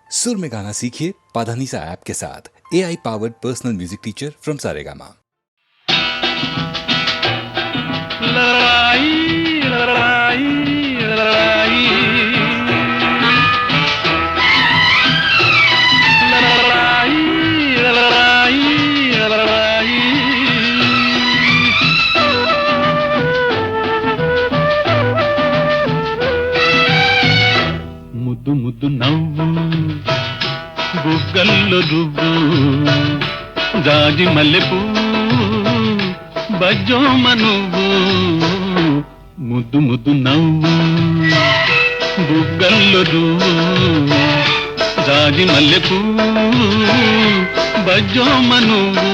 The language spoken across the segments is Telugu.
सुर में गाना सीखिए पाधानीसा ऐप के साथ। AI powered personal music teacher from Saregama. ముద్దు ముద్దు నవ్వు బుగ్గల్లో రువ్వు జాజి మల్లెపూ బజ్జోమ నువ్వు. ముద్దు ముద్దు నవ్వు బుగ్గల్లో రువ్వు జాజి మల్లెపూ బజ్జోమ నువ్వు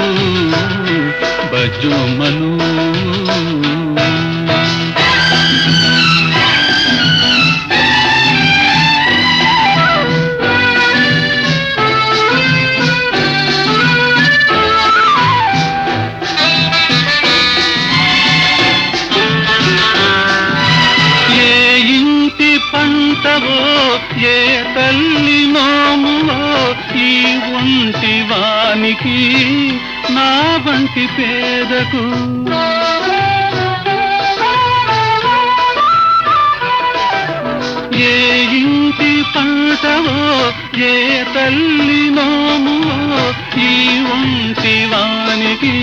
బజ్జోమ నువ్వు. ఏ తల్లి నోములో ఈ ఒంటి వానికి నా వంటి పేదకు ఏ ఇంటి పంటవో ఏ తల్లి నోములో ఈ ఒంటి వానికి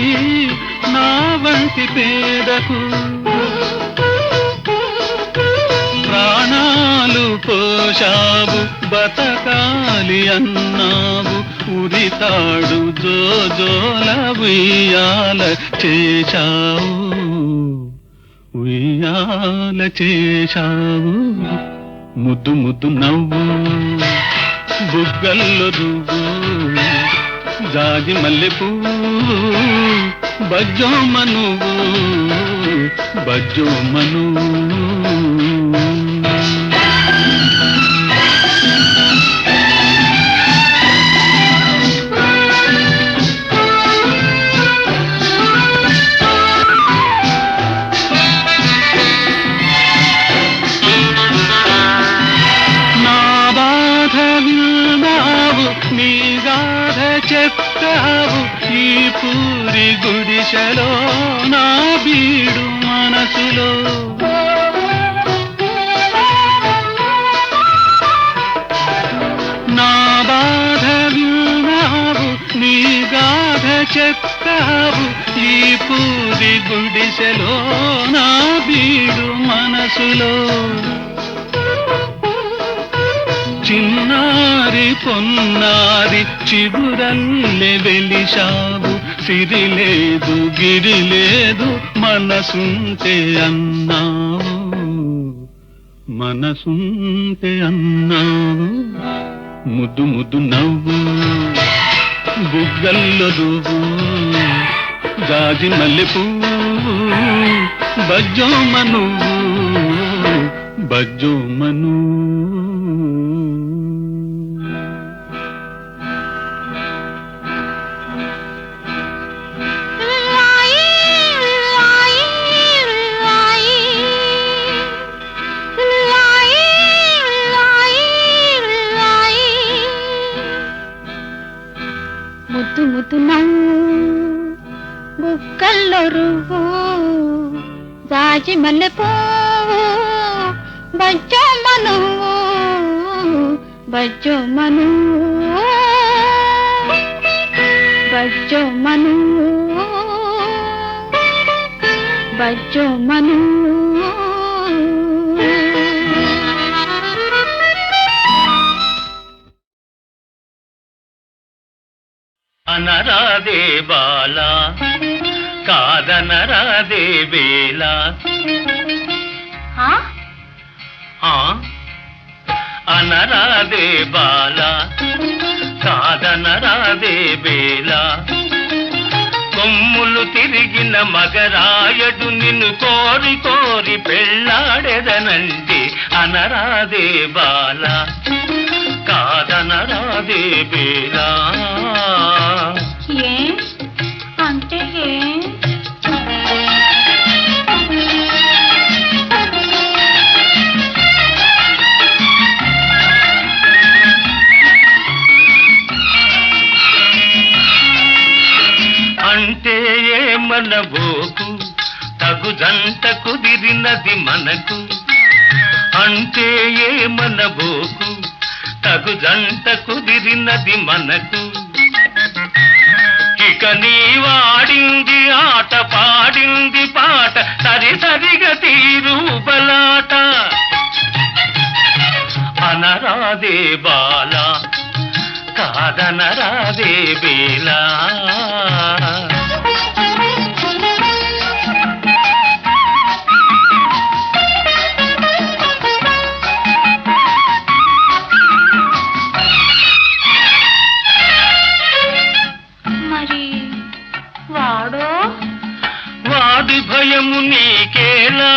నా వంటి పేదకు ప్రాణాలు పోషావు బతకాలి అన్నావు ఉరితాడు జోజోల ఉయ్యాల చేశావు ఉయ్యాల చేశావు. ముద్దు ముద్దు నవ్వు బుగ్గల్లో రువ్వు జాజి మల్లెపూ బజ్జోమ నువ్వు బజ్జోమ నువ్వు. నీ గాథ చెప్తావు ఈ పూరి గుడిసెలో నా బీడు మనసులో. నా బాధ విన్నావు నీ గాథ చెప్తావు ఈ పూరి గుడిసెలో నా బీడు మనసులో. చిన్నారి పొన్నారి చిగురల్లె వెలిశావు సిరి లేదు గిరి లేదు మనసుంటే అన్నావు మనసుంటే అన్నావు. ముద్దు ముద్దు నవ్వు బుగ్గల్లో రువ్వు జాజి మల్లెపూ బజ్జోమ నువ్వు బజ్జోమ నువ్వు. ముద్దు ముద్దు నవ్వు బుగ్గల్లో రువ్వు జాజి మల్లెపూ బజ్జోమ నువ్వు బజ్జోమ నువ్వు బజ్జోమ నువ్వు బజ్జోమ నువ్వు. అనరాదే బాలా కాదనరాదే వేళ అనరాదే బాలా కాదనరాదే వేళ కొమ్ములు తిరిగిన మగరాయడు నిన్ను కోరి కోరి పెళ్ళాడెదనంటే అనరాదే బాలా కాదనరాదే వేళ. ఏ అంటే ఏ ఏమనబోకు తగు జంట కుదిరినది మనకు అంటే ఏమనబోకు తగు జంట కుదిరినది మనకు ఇక నీ వాడింది ఆట పాడింది పాట సరిసరిగా తీరు బలాట అనరాదే బాల కాదనరాదే బేలా మరి వాడో వాడి భయము నీకేలా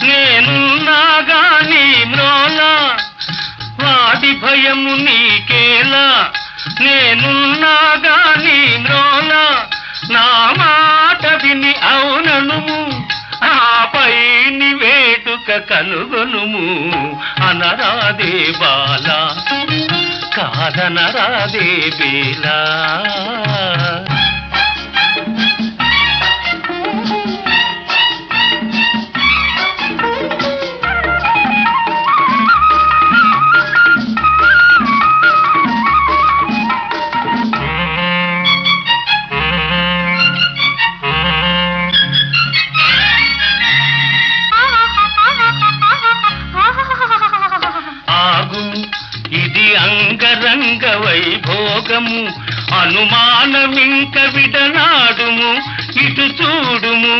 నేనున్నాగా నీ మ్రోలా వాడి భయము నీకేలా నేనున్నాగా నీ మ్రోలా నా మాట విని అవుననుము ఆపై ని వేటుక కనుగొనుము అనరాదే బాల కాదనరాదే బేలా ఆగు ఇది అంగరంగ వైభోగము అనుమానమింక విడనాడుము ఇటు చూడుము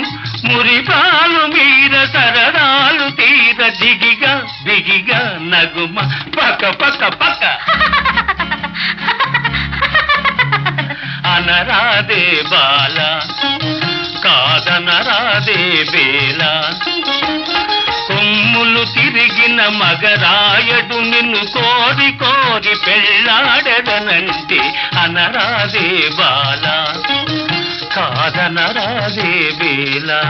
మురిపాలు మీర సరదాలు తీర దిగిగా దిగిగా నగుమ పక పక పక అనరాదే బాల కాదనరాదే బేలా కొమ్ములు తిరిగిన మగరాయడు నిన్ను కోరి కోరి పెళ్ళాడదనంటే అనరాదే బాల కాదనరాదే బేలా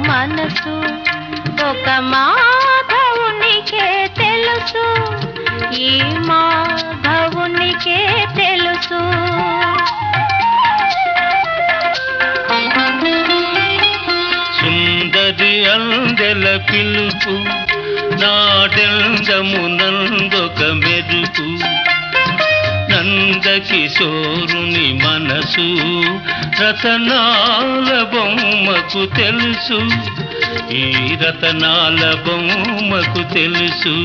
మనసు ఒక మాధవునికే తెలుసు, ఈ మాధవునికే తెలుసు. సుందరి అందెల పిలుపు నాడెందమునందొక మెరుపు, నందకిశోరుని మనసు రతనాల బొమ్మకు తెలుసు, ఈ రతనాల బొమ్మకు తెలుసు.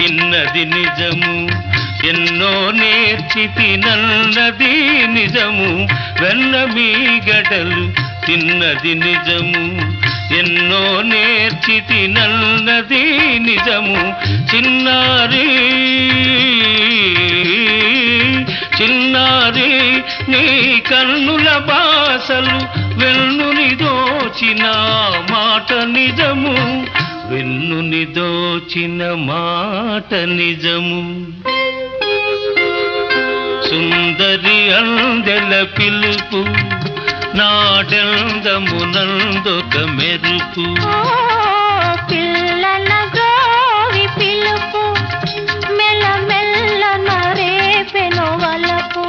తిన్నది నిజము ఎన్నో నేర్చి తినన్నది నిజము వెన్న మీ గడలు తిన్నది నిజము ఎన్నో నేర్చి తినన్నది నిజము చిన్నారి చిన్నారి నీ కన్నుల బాసలు వెన్నుని దోచిన మాట నిజము వెన్నుని దోచిన మాట నిజము సుందరి అందెల పిలుపు నాడెందమునందొక మెరుపు పిల్లల గోవి పిలుపు మెల్ల మెల్ల నరేపెను వలపు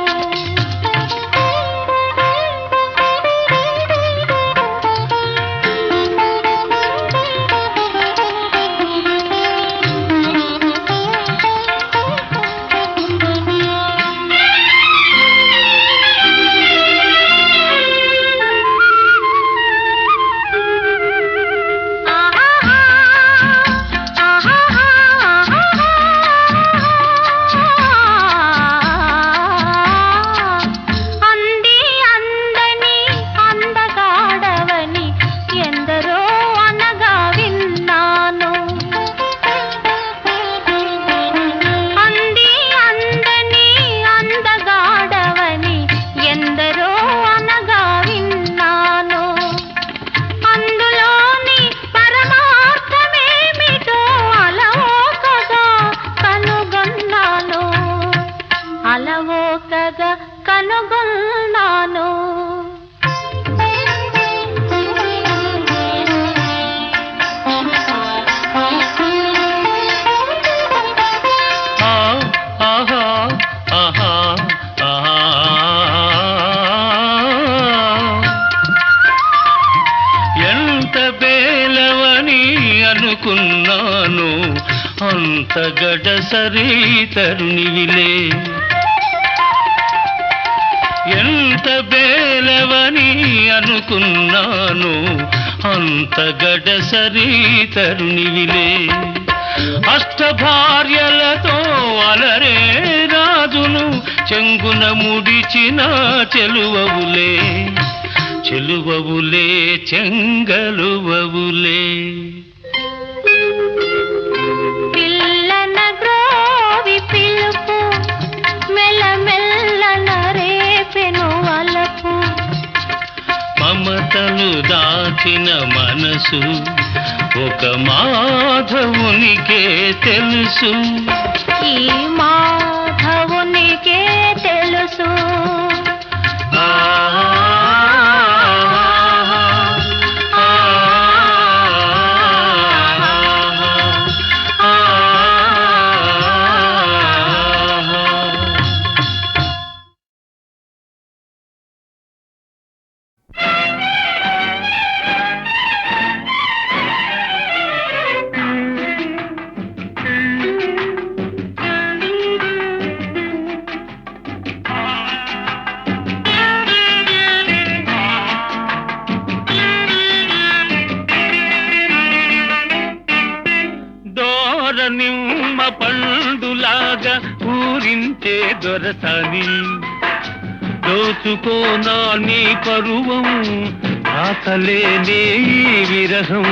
అలవోకగా కనుగొన్నాను ఎంత బేలవని అనుకున్నాను అంత గడసరి తరుణివిలే ఎంత బేలవని అనుకున్నాను అంత గడసరి తరుణివిలే అష్టభార్యలతో అలరే రాజును చెంగున ముడిచిన చెలువవులే చెలువవులే చెంగలువవులే పిల్లన గ్రోవి పిలుపు మెల్ల మెల్ల నరేపెను వలపు మమతలు దాచిన మనసు ఒక మాధవునికే తెలుసు ఈ మాధవునికే తెలుసు నిమ్మ పండులాగా ఊరించే దొరసాని దోచుకోనా నీ పరువం ఆకలేనే ఈ విరహం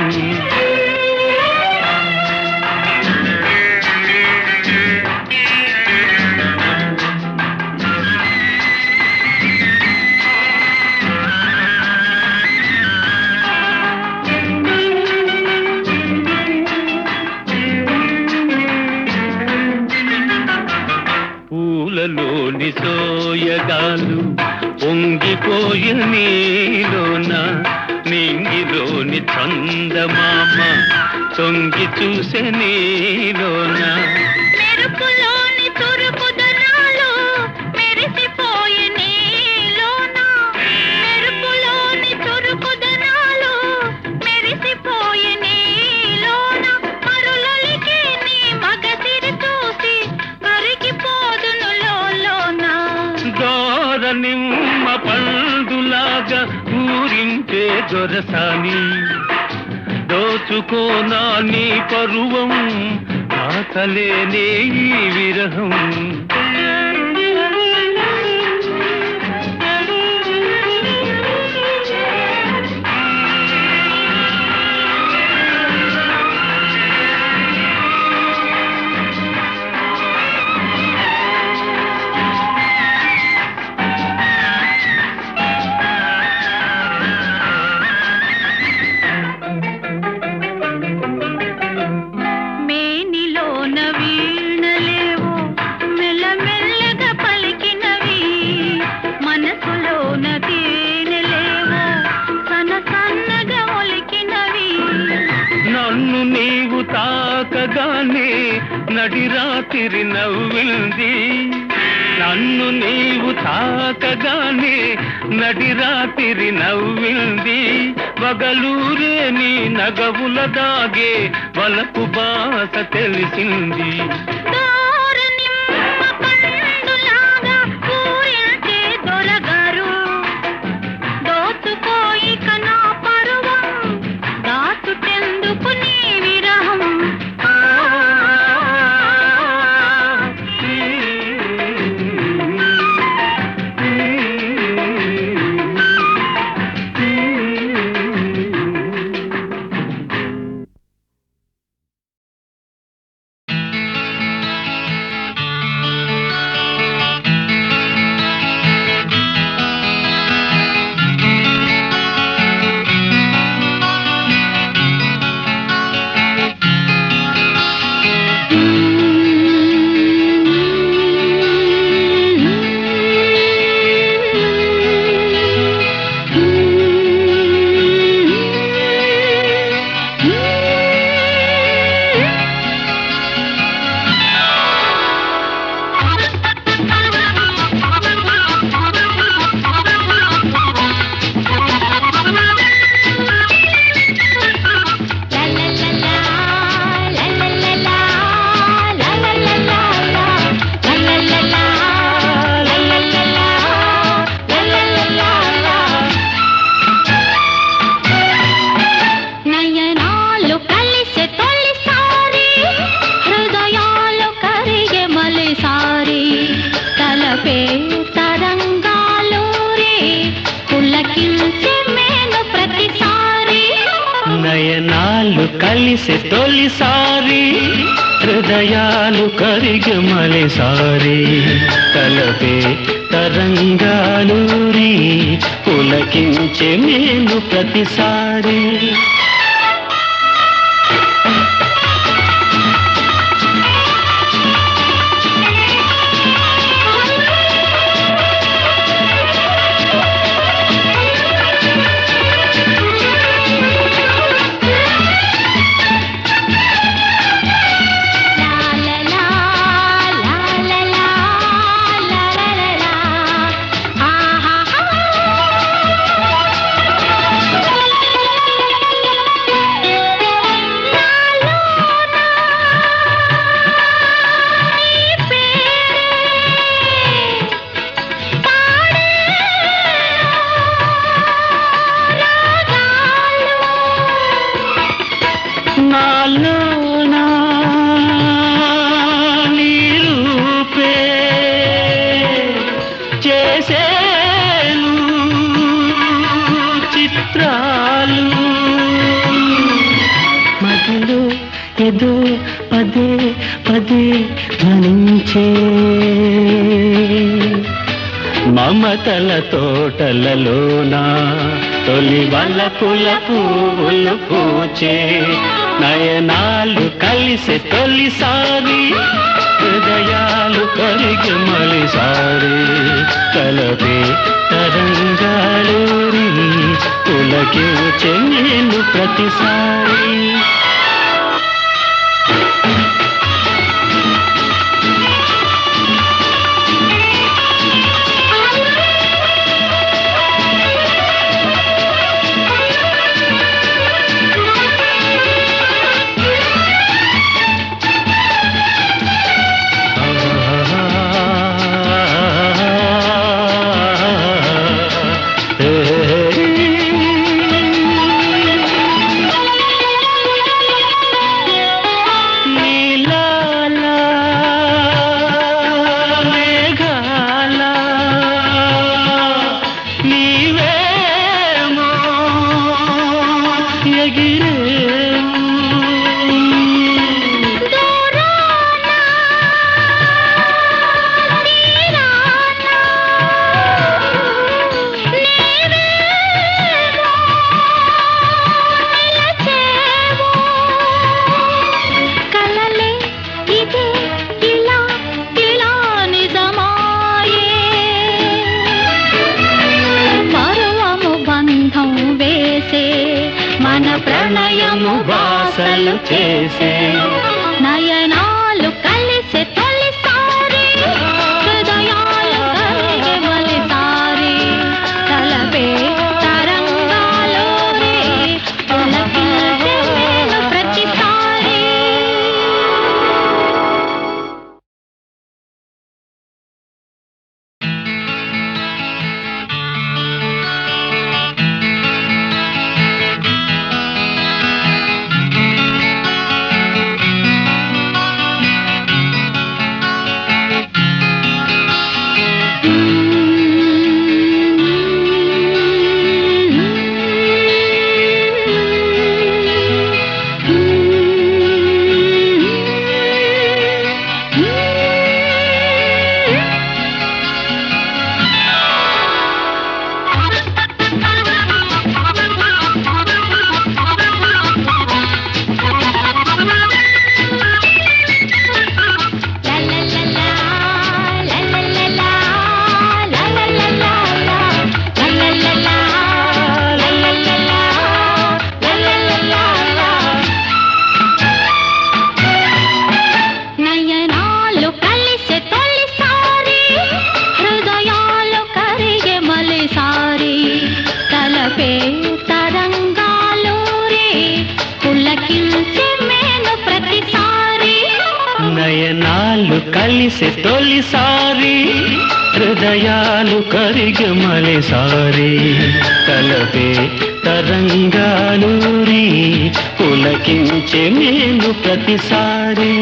పూలలోని సోయగాలు పొంగిపోయి నీలోన నింగిలోని చందమామ తొంగి చూసే నీలోన మెరుపులోని తురుపుదనాలు మెరిసిపోయి నీలోన మెరుపులోని తురుపుదనాలు మెరిసిపోయి నీలోన మరులొలికే నీ మగసిరి చూసి కరిగిపోదును లోలోన దోర నిమ్మ పండులాగా ఊరించే దొరసాని దోచుకోనా నీ పరువం ఆకలేనే ఈ విరహం నన్ను నీవు తాకగానే నడిరాత్రి నవ్వింది నన్ను నీవు తాకగానే నడిరాత్రి నవ్వింది వగలూరే నీ నగవుల దాగే వలపు బాస తెలిసింది నయనాలు కలిసే తొలిసారి హృదయాలు కరిగే మలిసారి తలపే తరంగాలూరి పులకించే మేలు ప్రతిసారి నాలోనా నీ రూపే చేసేను చిత్రాలు మదిలో ఏదో పదే పదే ధ్వనించే మమతల తోటలలోనా తొలి వలపుల పువ్వులు పూచే నయనాలు కలిసే తొలిసారి హృదయాలు కరిగి మలిసారి కలపే తరంగాలూరి పులకించే నేను ప్రతిసారి బాసలు చేసే నయనాలు కలిసే తొలిసారి హృదయాలు కరిగే మలిసారి తలపే తరంగాలు రే పులకించే మేలు ప్రతిసారి నయనాలు కలిసే తొలిసారి హృదయాలు కరిగే మలిసారి తలపే తరంగాలు రే పులకించే మేలు ప్రతిసారి నయనాలు కలిసి తొలిసారి హృదయాలు కరిగి మలిసారి తలపే తరంగాలు రీ పులకించే మేలు ప్రతిసారి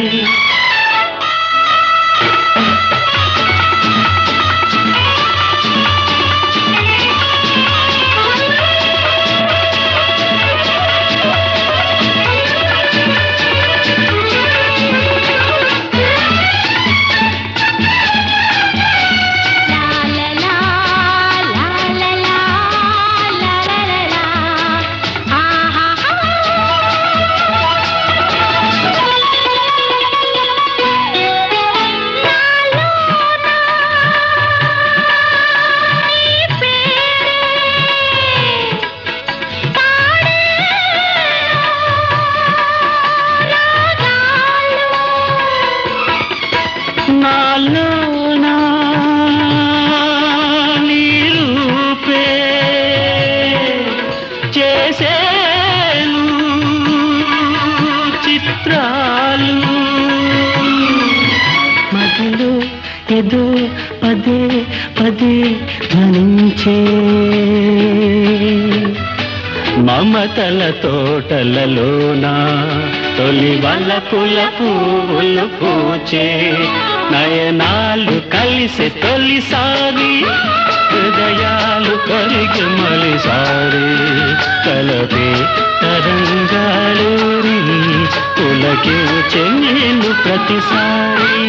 నాలోనా నీ రూపే చేసేను చిత్రాలు మదిలో ఏదో పదే పదే ధ్వనించే మమతల తోటలలోనా తొలి వలపుల పువ్వులు పూచే నయనాలు కలిసి తొలిసారి హృదయాలు కరిగి మలిసారి కలపే తరంగాలు రీ పులకించే మేలు ప్రతిసారి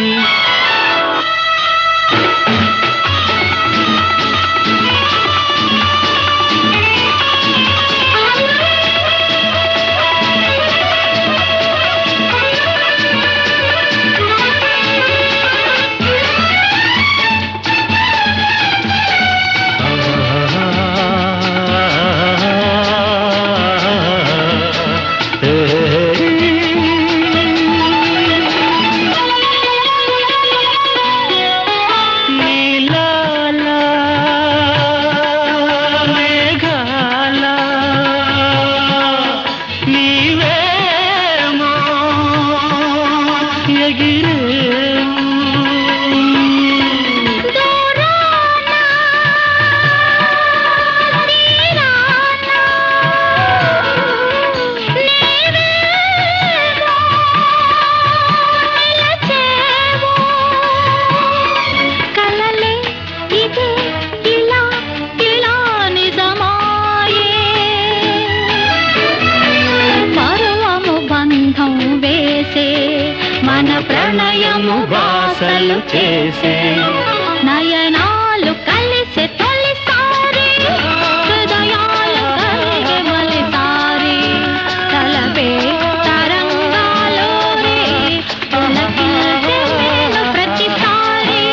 ప్రణయము బాసలు చేసే నయనాలు కలిసే తొలిసారి హృదయాలు కరిగే మలిసారి తలపే తరంగాలు రే పులకించే మేలు ప్రతిసారి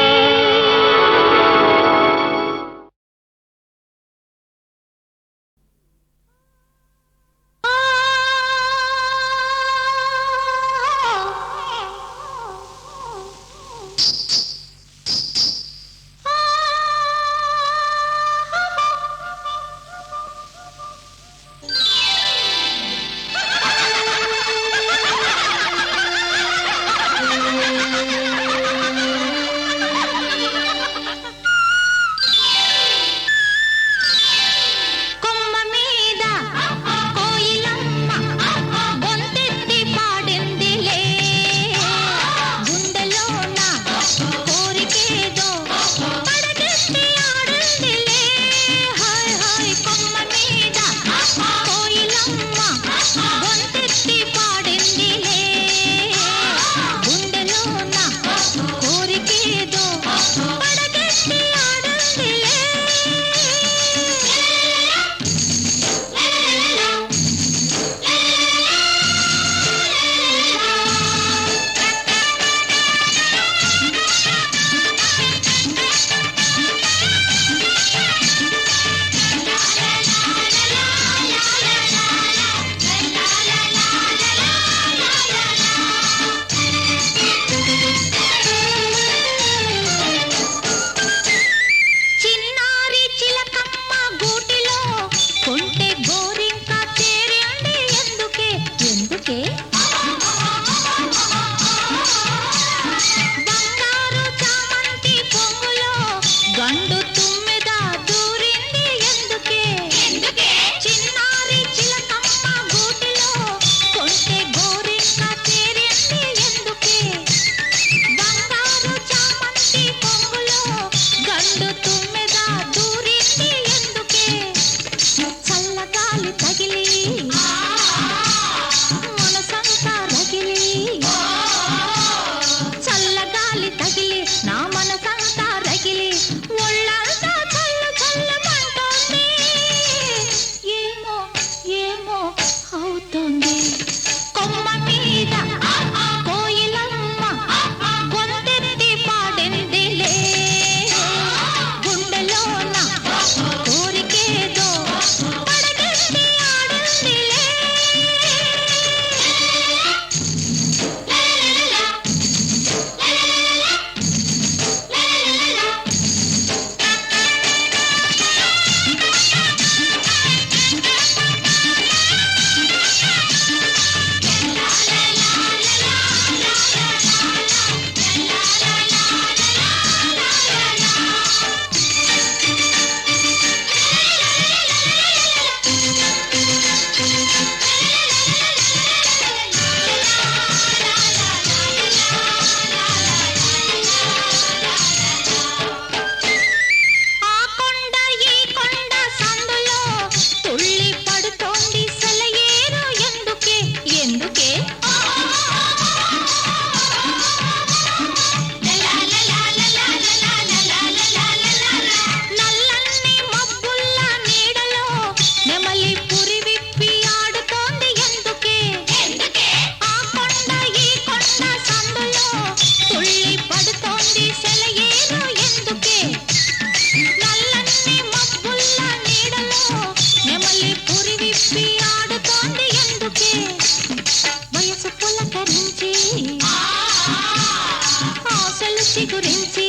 చిగురించి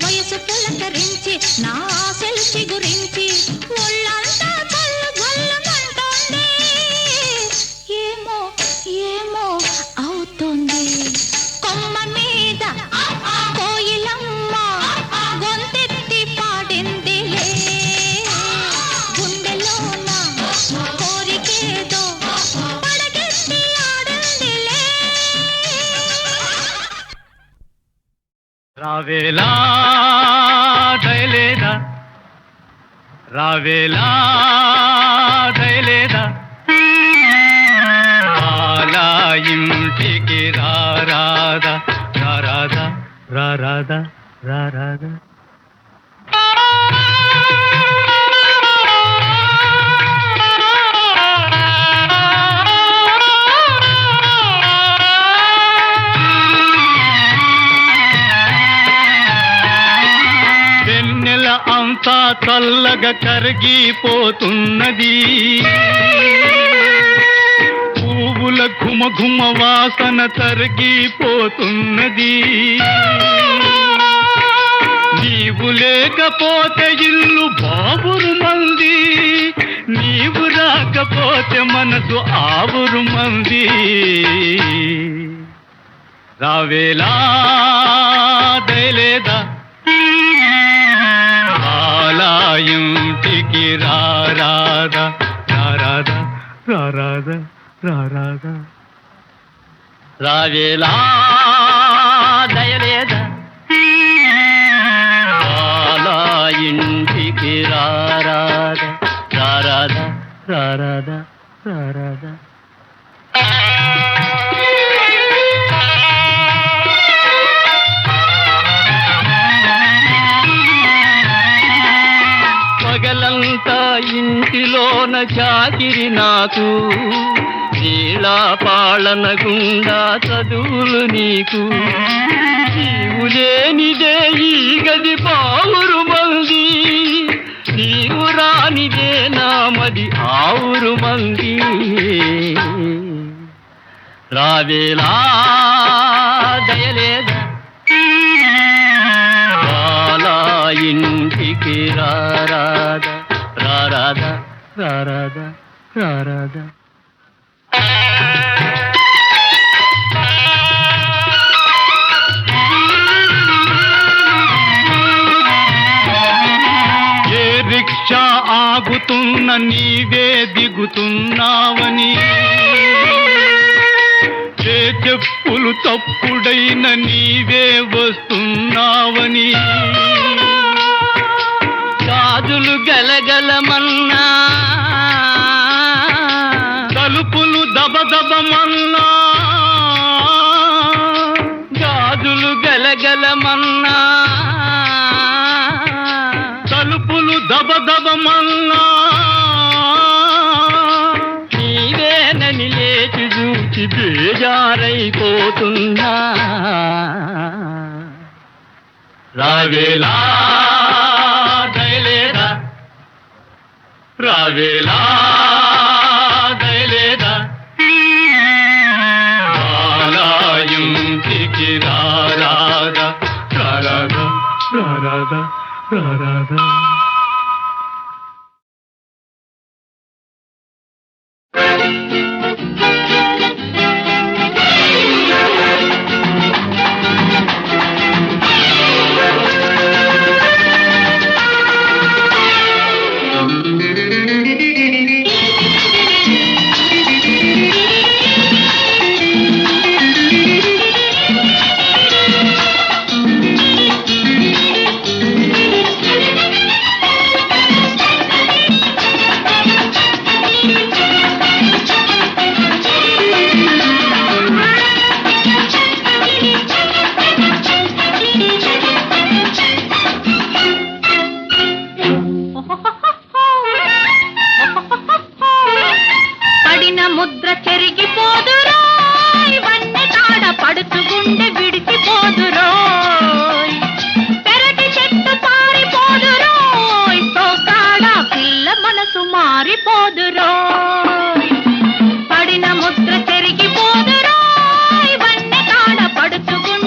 వయసు పులకరించి నా ఆశలు చిగురించి ఒళ్ళంతా గొల్లు గొల్లమంటోంది ఏమో ఏమో అవుతోంది కొమ్మ మీద కోయిలమ్మ గొంతెత్తి పాడిందిలే గుండెలోన కోరికేదో పడగెత్తి ఆడిందిలే రావేలా దయలేదా రావేలా దయలేదా అలా ఇంటికి రారాదా రారాదా రారాదా రారాదా వెన్నెల అంతా చల్లగా కరిగిపోతున్నది పువ్వుల ఘుమ ఘుమ వాసన తరిగిపోతున్నది నీవు లేకపోతే ఇల్లు బాబురు మంది నీవు రాకపోతే మనసు ఆవురు మంది రావేలా దయలేదా అలా ఇంటికి రారాదా రారాదా రారాదా రారాదా రావేలా దయలేదా అలా ఇంటికి రారాదా రారాదా రారాదా రారాదా పగలంతా ఇంటిలోన చాకిరి నాకు నీలా పాలన గుండా చదువులు నీకు నీవు లేనిదే ఈ గది పావురు మంది నీవు రానిదే నామది ఆవురు మంది రావేలా దయలేదా అలా ఇంటికి రారాదా రారాదా రారాదా రారాదా ఏ రిక్షా ఆగుతున్న నీవే దిగుతున్నావని ఏ చెప్పులు తప్పుడైన నీవే వస్తున్నావని గాజులు గలగలమన్నా తలుపులు దబదబమన్నా గాజులు గలగలమన్నా తలుపులు దబదబమన్నా నీవేనని లేచి చూచి బేజారైపోతున్నా రావేలా దయలేదా రావేలా దయలేదా అలా ఇంటికి రారాదా రారాదా రారాదా రారాదా పడిన ముద్ర చెరిగిపోదురో ఇవన్నీ కాడ పడుచుకుంటే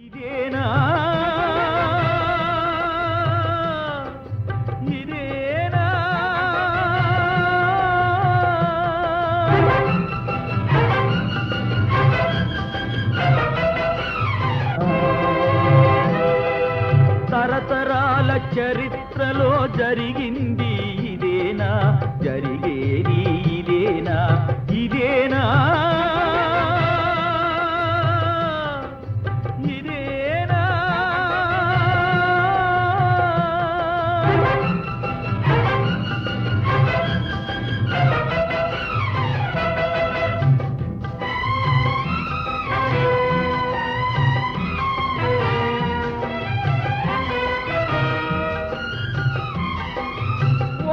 ఇదేనా ఇదేనా తరతరాల చరిత్రలో జరిగింది ఇదేనా జరిగేది ఇదేనా ఇదేనా ఇదేనా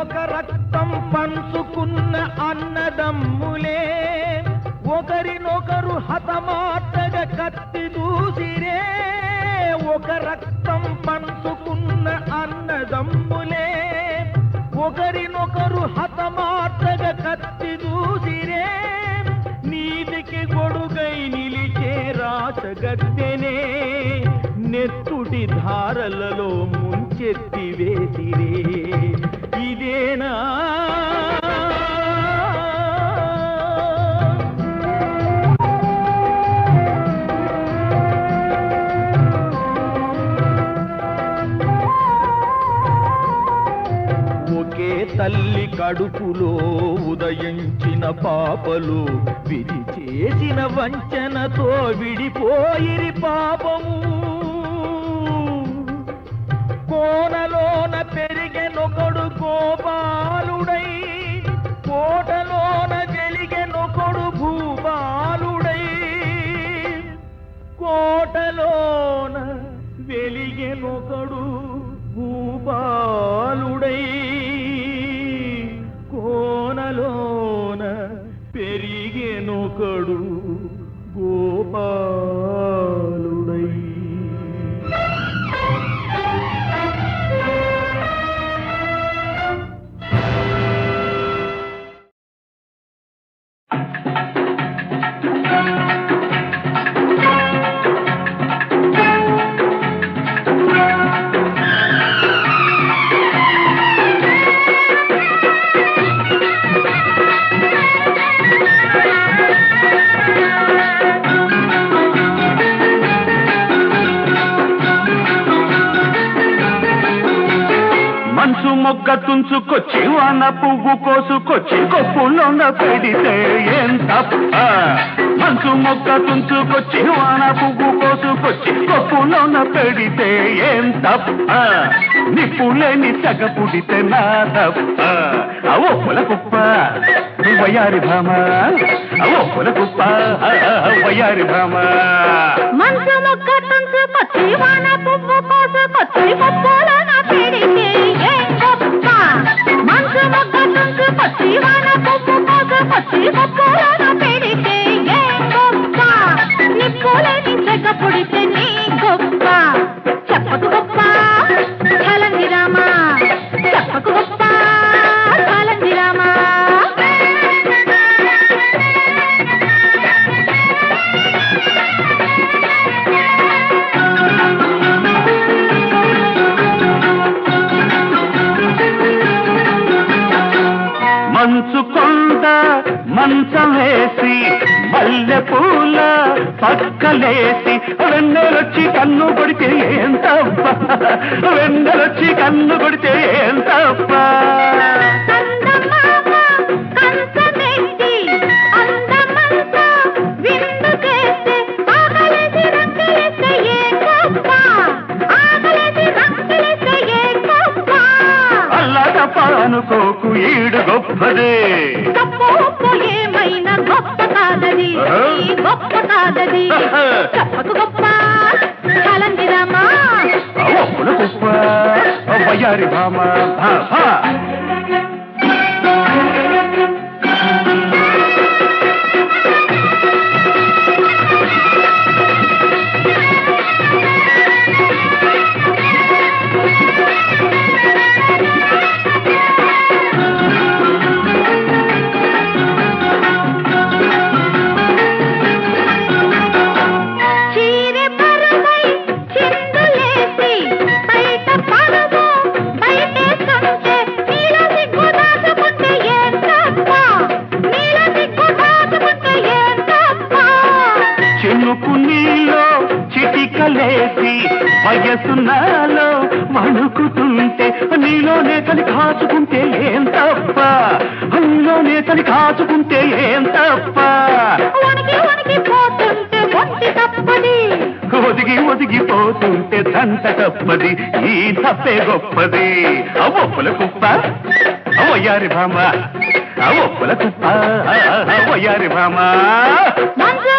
ఒక రక్తం పంచుకున్న అన్నదమ్ములే ఒకరినొకరు హతమార్చగా కత్తి దూసిరే ఒక రక్తం పంచుకున్న అన్నదమ్ములే ఒకరినొకరు హతమార్చగా కత్తి దూసిరే నీతికి గొడుగై నిలిచే రాచగద్దెనే నెత్తుటి ధారలలో ముంచెత్తి వేసిరే ఇదేనా ఒకే తల్లి కడుపులో ఉదయించిన పాపలు విధి చేసిన వంచనతో విడిపోయిరి పాపము కోనలోన పెరిగెనొకడు గోపాలుడై కోటలోన వెలిగెనొకడు భూపాలుడై కోటలోన వెలిగెనొకడు భూపాలుడై కోనలోన పెరిగెనొకడు గోపాలుడై మొగ్గ తుంచుకొచ్చి వాన పువ్వు కోసుకొచ్చి కొప్పులోన పెడితే ఏం తప్ప మంచు మొగ్గ తుంచుకొచ్చి వాన పువ్వు కోసుకొచ్చి కొప్పులోన పెడితే ఏం తప్ప నిప్పులేని సగ పుడితే నా తప్ప అవో పొల కుప్ప వయ్యారి భామ అవో పొల కుప్ప వయ్యారి భామ మంచు మొగ్గ తుంచుకొచ్చి వాన పువ్వు కోసుకొచ్చి కొప్పులోన పెడితే ఏం గొప్ప మంచు మొగ్గ తుంచుకొచ్చి వాన పువ్వు కోసుకొచ్చి కొప్పులోన పెడితే ఏం గొప్ప నిప్పులేని సెగ పుడితే నీ గొప్ప చెప్పకు గొప్ప ఛలంది రామా చెప్పకు గొప్ప ఛలంది రామా మంచు కొండ మంచం వేసి మల్లె పూల పక్కలేసి వెన్నెలొచ్చి కన్ను కొడితే ఏం తప్ప వెన్నెలొచ్చి కన్ను కొడితే ఏం తప్ప అనుకోకు ఈడు గొప్పదే గొప్ప ఏమైనా గొప్ప కాదది గొప్ప కాదది చెప్పకు గొప్ప ఛలంది రామా ఒప్పుల గొప్ప వయ్యారి భామ చినుకు నీలో చిటికలేసి వయసు నాలో వణుకుతుంటే నీలోనే తని కాచుకుంటే ఏం తప్ప, నీలోనే తని కాచుకుంటే ఏం తప్ప. వణికి వణికి పోతుంటే ఒంటి తప్పది, ఒదిగి ఒదిగిపోతుంటే తంట తప్పది, ఈ తప్పే గొప్పది. ఒప్పుల కుప్ప వయ్యారి భామ, ఒప్పుల కుప్ప వయ్యారి భామ. మంచు